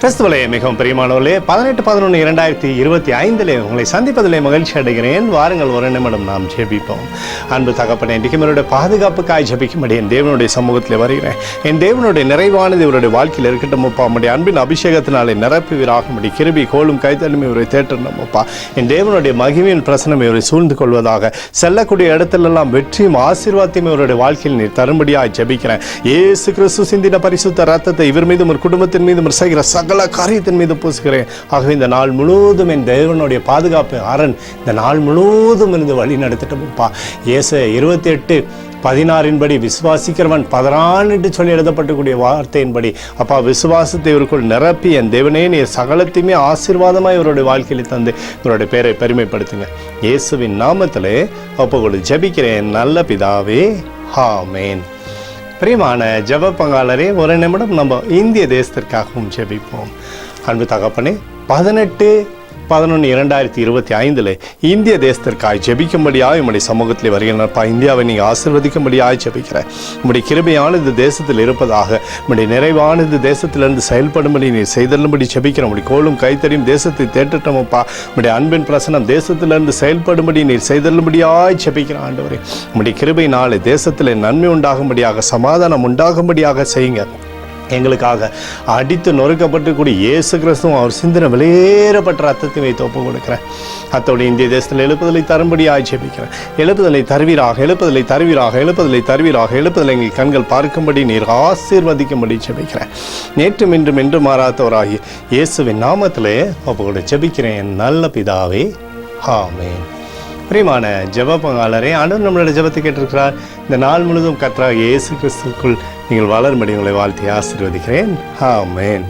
கிறிஸ்துவலே மிகவும் பிரியமானவர்களே, 18/11/2025 உங்களை சந்திப்பதிலே மகிழ்ச்சி அடைகிறேன். வாருங்கள், ஒரு நிமிடம் நாம் ஜெபிப்போம். அன்பு தகப்பனே, இன்றைக்கு என்னுடைய பாதுகாப்புக்காய் ஜெபிக்கும்படி என் தேவனுடைய சமூகத்தில் வருகிறேன். என் தேவனுடைய நிறைவானது இவருடைய வாழ்க்கையில் இருக்கட்டும் அப்பா. நம்முடைய அன்பின் அபிஷேகத்தினாலே நிரப்புவீராகும்படி கிருபை கோலும் கைத்தலும் இவரை தேற்றணும் அப்பா. என் தேவனுடைய மகிமையின் பிரசனம் இவரை சூழ்ந்து கொள்வதாக. செல்லக்கூடிய இடத்திலெல்லாம் வெற்றியும் ஆசீர்வாதத்தையும் இவருடைய வாழ்க்கையில் நீர் தரும்படியாக ஜெபிக்கிறேன். இயேசு கிறிஸ்து சிந்தின பரிசுத்த ரத்தத்தை இவர் மீதும் ஒரு குடும்பத்தின் மீதும் செய்கிற சகல காரியத்தின் மீது பூசுகிறேன். ஆகவே இந்த நாள் முழுவதும் என் தேவனுடைய பாதுகாப்பு அரண் இந்த நாள் முழுவதும் இருந்து வழி நடத்திட்டோம்ப்பா. ஏசாயா 28:16 விசுவாசிக்கிறவன் பதறான் என்று சொல்லி எழுதப்பட்டக்கூடிய வார்த்தையின்படி அப்பா, விசுவாசத்தை இவருக்குள் நிரப்பி என் தேவனே நீர் சகலத்தையுமே ஆசீர்வாதமாக இவருடைய வாழ்க்கையில் தந்து இவருடைய பேரை பெருமைப்படுத்துங்க. இயேசுவின் நாமத்திலே ஒப்புக்கொடு ஜெபிக்கிறேன் நல்ல பிதாவே, ஆமென். பிரியமான ஜெப பங்காளரே, ஒரு நிமிடம் நம்ம இந்திய தேசத்திற்காகவும் ஜெபிப்போம். அன்பு தகப்பனே, 18/11/2025 இந்திய தேசத்திற்காக ஜெபிக்கும்படியாக உம்முடைய சமூகத்தில் வருகிறப்பா. இந்தியாவை நீங்கள் ஆசீர்வதிக்கும்படியாக ஜெபிக்கிறேன். உம்முடைய கிருபையானது தேசத்தில் இருப்பதாக, உம்முடைய நிறைவானது தேசத்திலிருந்து செயல்படும்படி நீ செய்தல்லும்படி ஜெபிக்கிறோம். உம்முடைய கோலும் கைத்தறியும் தேசத்தை தேட்டட்டோமப்பா. உம்முடைய அன்பின் பிரசனம் தேசத்திலிருந்து செயல்படும்படி நீர் செய்தல்லும்படியாக ஜெபிக்கிறேன். ஆண்டவரே, உம்முடைய கிருபையினாலே தேசத்தில் நன்மை உண்டாகும்படியாக, சமாதானம் உண்டாகும்படியாக செய்யுங்க. எங்களுக்காக அடித்து நொறுக்கப்பட்டுக்கூடிய இயேசு கிறிஸ்துவும் அவர் சிந்தின வெளியேறப்பட்ட ரத்தத்தை வைத்து ஒப்பு கொடுக்கிறேன். அத்தோடு இந்திய தேசத்தில் எழுப்புதலை தரும்படியாக ஜெபிக்கிறேன். எழுப்புதலை தருவீராக, எழுப்புதலை தருவீராக, எழுப்புதலை தருவீராக, எழுப்புதலை எங்கள் கண்கள் பார்க்கும்படி நீர் ஆசீர்வதிக்கும்படி ஜெபிக்கிறேன். நேற்றும் இன்றும் என்று மாறாதவராகி இயேசுவின் நாமத்திலே ஒப்பு கொடு ஜெபிக்கிறேன் நல்ல பிதாவே, ஆமென். பிரியமான ஜெப பங்காளரே, ஆண்டவர் நம்மளுடைய ஜெபத்தை கேட்டிருக்கிறார். இந்த நாள் முழுவதும் கர்த்தராகிய இயேசு கிறிஸ்துவுக்குள் நீங்கள் வளரும்படி உங்களை வாழ்த்தி ஆசீர்வதிக்கிறேன். ஆமென்.